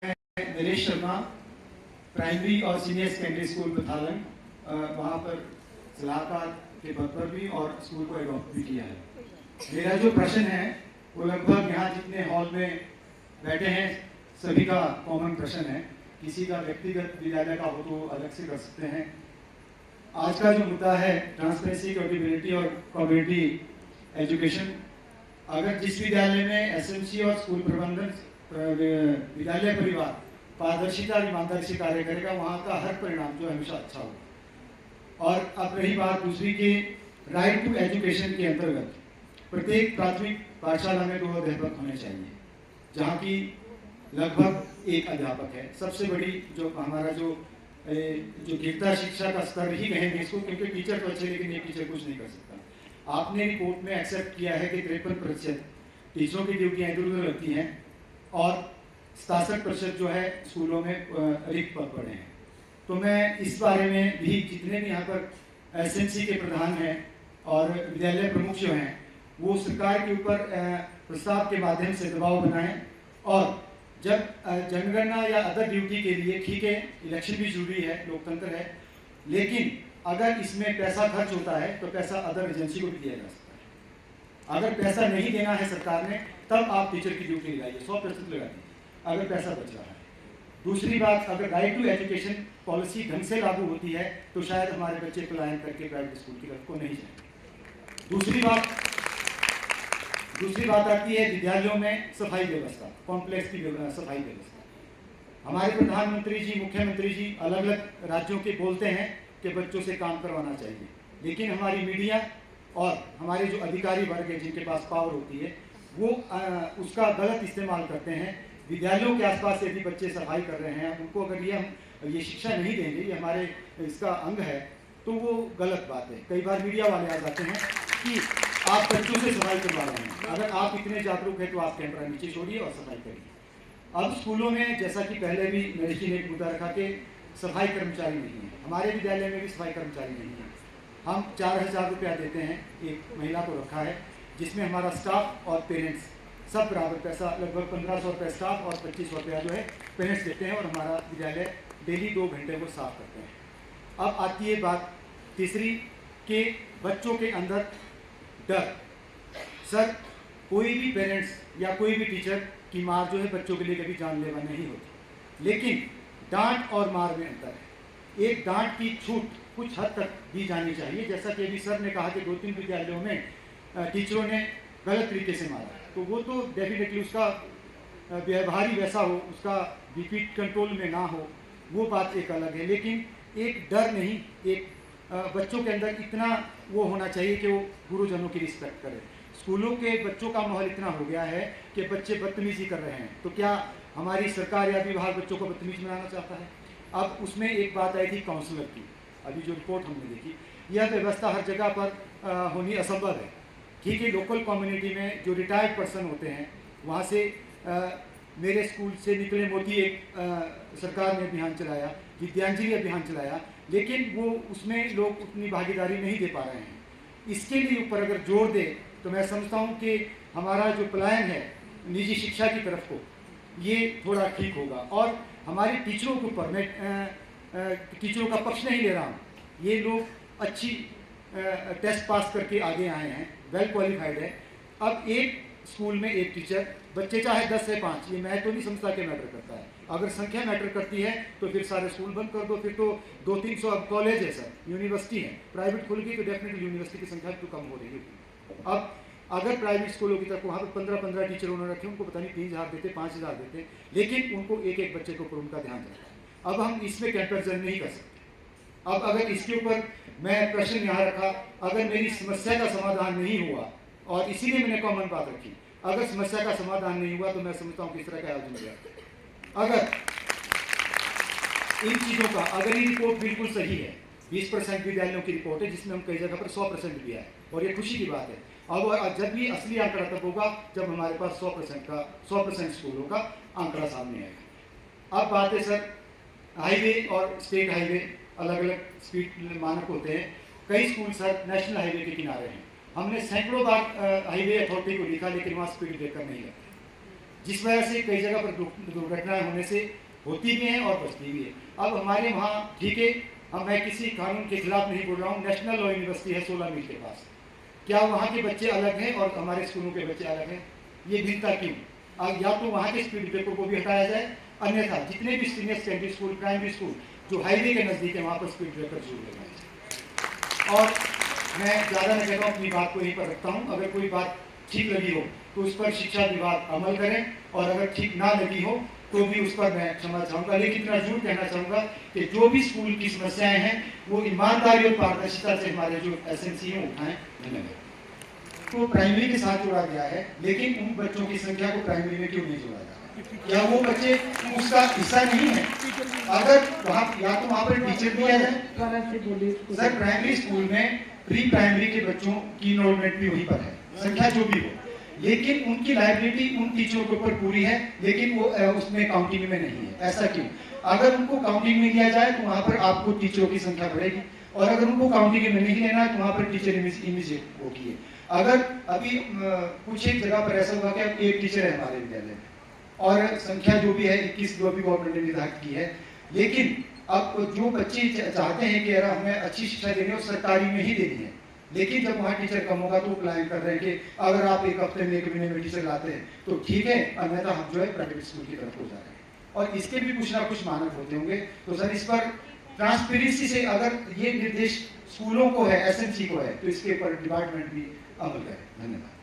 Naresh Sharma, primary और senior secondary school पथालन, वहाँ पर सलाहकार के पद पर भी और स्कूल को एडॉप्ट भी किया है। मेरा जो प्रश्न है वो लगभग यहाँ जितने हॉल में बैठे हैं सभी का कॉमन प्रश्न है। किसी का व्यक्तिगत विद्यालय का हो तो अलग से कर सकते हैं। आज का जो मुद्दा है ट्रांसपेरेंसी, अकाउंटेबिलिटी और कम्युनिटी एजुकेशन। अगर जिस विद्यालय में एसएमसी और स्कूल प्रबंधन विद्यालय परिवार पारदर्शिता और ईमानदारी से कार्य करेगा, वहाँ का हर परिणाम जो हमेशा अच्छा होगा। और अब रही बात दूसरी के राइट टू एजुकेशन के अंतर्गत प्रत्येक प्राथमिक पाठशाला में 2 अध्यापक होने चाहिए, जहाँ की लगभग 1 अध्यापक है। सबसे बड़ी जो हमारा जो गिरता शिक्षा का स्तर ही कहेंगे इसको, क्योंकि टीचर तो अच्छे लेकिन ये टीचर कुछ नहीं कर सकता। आपने रिपोर्ट में एक्सेप्ट किया है कि 53% टीचरों की ड्यूटियाँ इधर उधर लगती हैं और 67% जो है स्कूलों में रिक्त पद पड़े हैं। तो मैं इस बारे में भी जितने भी यहाँ पर एसएमसी के प्रधान हैं और विद्यालय प्रमुख जो हैं वो सरकार के ऊपर प्रस्ताव के माध्यम से दबाव बनाएं। और जब जनगणना या अदर ड्यूटी के लिए ठीक है, इलेक्शन भी जरूरी है, लोकतंत्र है, लेकिन अगर इसमें पैसा खर्च होता है तो पैसा अदर एजेंसी को भी दिया जा सकता है। अगर पैसा नहीं देना है सरकार ने तब आप टीचर की ड्यूटी लगाइए, 100% लगा दीजिए अगर पैसा बच रहा है। दूसरी बात, अगर राइट टू एजुकेशन पॉलिसी ढंग से लागू होती है तो शायद हमारे बच्चे पलायन करके प्राइवेट स्कूल की तरफ को नहीं जाएंगे। दूसरी बात आती है विद्यालयों में सफाई व्यवस्था, कॉम्प्लेक्स की सफाई व्यवस्था। हमारे प्रधानमंत्री जी, मुख्यमंत्री जी अलग अलग राज्यों के बोलते हैं कि बच्चों से काम करवाना चाहिए, लेकिन हमारी मीडिया और हमारे जो अधिकारी वर्ग है जिनके पास पावर होती है वो उसका गलत इस्तेमाल करते हैं। विद्यालयों के आसपास यदि बच्चे सफाई कर रहे हैं, उनको अगर ये शिक्षा नहीं देंगे, ये हमारे इसका अंग है, तो वो गलत बात है। कई बार मीडिया वाले आ जाते हैं कि आप बच्चों से सफाई करवा रहे हैं। अगर आप इतने जागरूक हैं तो आप कैमरा नीचे छोड़िए और सफाई करिए। अब स्कूलों में जैसा कि पहले भी नरेश जी ने एक मुद्दा रखा कि सफाई कर्मचारी नहीं है, हमारे विद्यालय में भी सफाई कर्मचारी नहीं है। हम 4000 रुपया देते हैं, एक महिला को रखा है, जिसमें हमारा स्टाफ और पेरेंट्स सब बराबर पैसा, लगभग 1500 रुपये स्टाफ और 2500 रुपया जो है पेरेंट्स देते हैं, और हमारा विद्यालय डेली 2 घंटे को साफ करते हैं। अब आती है बात तीसरी कि बच्चों के अंदर डर। सर, कोई भी पेरेंट्स या कोई भी टीचर की मार जो है बच्चों के लिए कभी जानलेवा नहीं होती, लेकिन डांट और मार में अंतर है। एक डांट की छूट कुछ हद तक दी जानी चाहिए, जैसा कि अभी सर ने कहा कि 2-3 विद्यालयों में टीचरों ने गलत तरीके से मारा, तो वो तो डेफिनेटली उसका व्यवहार ही वैसा हो, उसका रिपीट कंट्रोल में ना हो, वो बात एक अलग है। लेकिन एक डर नहीं, एक बच्चों के अंदर इतना वो होना चाहिए कि वो गुरुजनों की रिस्पेक्ट करें। स्कूलों के बच्चों का माहौल इतना हो गया है कि बच्चे बदतमीजी कर रहे हैं, तो क्या हमारी सरकार या विभाग बच्चों को बदतमीज बनाना चाहता है? अब उसमें एक बात आई थी काउंसलर की, अभी जो रिपोर्ट हमने देखी, यह व्यवस्था हर जगह पर होनी असंभव है। ठीक है, लोकल कम्युनिटी में जो रिटायर्ड पर्सन होते हैं वहाँ से मेरे स्कूल से निकले मोदी एक सरकार ने अभियान चलाया, विद्यांजलि अभियान चलाया, लेकिन वो उसमें लोग उतनी भागीदारी नहीं दे पा रहे हैं। इसके लिए ऊपर अगर जोर दे तो मैं समझता हूँ कि हमारा जो पलायन है निजी शिक्षा की तरफ को, ये थोड़ा ठीक होगा। और हमारे टीचरों के ऊपर, मैं टीचरों का पक्ष नहीं ले रहा हूँ, ये लोग अच्छी टेस्ट पास करके आगे आए हैं, वेल क्वालिफाइड है। अब एक स्कूल में एक टीचर, बच्चे चाहे 10 से 5, ये मैं तो नहीं समझता कि मैटर करता है। अगर संख्या मैटर करती है तो फिर सारे स्कूल बंद कर दो, फिर तो 200-300 अब कॉलेज है सर, यूनिवर्सिटी है, प्राइवेट खुल गई तो डेफिनेटली यूनिवर्सिटी की संख्या तो कम हो रही है। अब अगर प्राइवेट स्कूलों की तरफ वहाँ पर 15-15 टीचर उन्होंने रखे, उनको पता नहीं 3000 देते, 5000 देते, लेकिन उनको एक बच्चे के ऊपर उनका ध्यान रहता है। अब हम इसमें कंपेरिजन नहीं कर सकते। अब अगर इसके ऊपर मैं प्रश्न यहाँ रखा, अगर मेरी समस्या का समाधान नहीं हुआ, और इसीलिए मैंने कॉमन बात रखी, अगर समस्या का समाधान नहीं हुआ तो मैं समझता हूँ किस तरह का आयोजन किया। अगर इन चीज़ों का, अगर ये रिपोर्ट बिल्कुल सही है, 20% विद्यालयों की रिपोर्ट है जिसमें हम कई जगह पर 100% दिया है, और ये खुशी की बात है। अब जब भी असली आंकड़ा तब होगा जब हमारे पास 100% स्कूलों का आंकड़ा सामने आएगा। अब बात है सर, हाईवे और स्टेट हाईवे अलग अलग स्पीड मानक होते हैं। कई स्कूल सर नेशनल हाईवे के किनारे हैं, हमने सैकड़ों बार हाईवे अथॉरिटी को लिखा, लेकिन वहाँ स्पीड ब्रेकर नहीं लगता। जिस वजह से कई जगह पर दुर्घटनाएं होने से होती भी हैं और बचती भी है। अब हमारे वहाँ ठीक है, मैं किसी कानून के खिलाफ नहीं बोल रहा हूँ, नेशनल लॉ यूनिवर्सिटी है 16 मील के पास, क्या वहाँ के बच्चे अलग हैं और हमारे स्कूलों के बच्चे अलग हैं? ये भिन्नता क्यों? या तो वहाँ के स्पीड ब्रेकर को भी हटाया जाए, अन्यथा जितने भी senior secondary school, primary school जो हाईवे के नज़दीक है वहाँ पर स्पीड ब्रेकर जरूर लगाए जाए। और मैं ज़्यादा नहीं कहता हूँ, अपनी बात को यहीं पर रखता हूँ। अगर कोई बात ठीक लगी हो तो उस पर शिक्षा विभाग अमल करें, और अगर ठीक ना लगी हो तो भी उस पर मैं क्षमा चाहूँगा। लेकिन इतना जरूर कहना चाहूँगा कि जो भी स्कूल की समस्याएं हैं वो ईमानदारी और पारदर्शिता से हमारे जो एसएमसी हैं उठाएं। धन्यवाद। तो प्राइमरी के साथ जोड़ा गया है, लेकिन उन बच्चों की संख्या को प्राइमरी में क्यों नहीं जोड़ा जा रहा? क्या वो बच्चे उसका हिस्सा नहीं है? अगर वहाँ या तो वहाँ पर टीचर दिया जाए। सर, प्राइमरी स्कूल में प्री प्राइमरी के बच्चों की इनरोलमेंट भी वहीं पर है, संख्या जो भी हो, लेकिन उनकी लाइबिलिटी उन टीचरों के ऊपर पूरी है, लेकिन वो उसमें काउंटिंग में नहीं है। ऐसा क्यों? अगर उनको काउंटिंग में लिया जाए तो वहाँ पर आपको टीचरों की संख्या बढ़ेगी, और अगर उनको काउंटिंग में नहीं लेना है तो वहाँ पर टीचर इमीजिएट होगी है। अगर अभी कुछ एक जगह पर ऐसा हुआ कि एक टीचर है हमारे विद्यालय में और संख्या जो भी है 21 जो भी गवर्नमेंट ने निर्धारित की है, लेकिन अब जो बच्चे चाहते हैं कि यार हमें अच्छी शिक्षा देनी है और सरकारी में ही देनी है, लेकिन जब वहाँ टीचर कम होगा तो प्लान कर रहे हैं कि अगर आप एक हफ्ते में, एक महीने में टीचर लाते हैं तो ठीक है, अन्यथा हम जो है प्राइवेट स्कूल की तरफ हो जा रहे हैं। और इसके भी कुछ ना कुछ मानक होते होंगे। तो सर, इस पर ट्रांसपेरेंसी से अगर ये निर्देश स्कूलों को है, एसएमसी को है, तो इसके ऊपर डिपार्टमेंट भी अमल करें। धन्यवाद।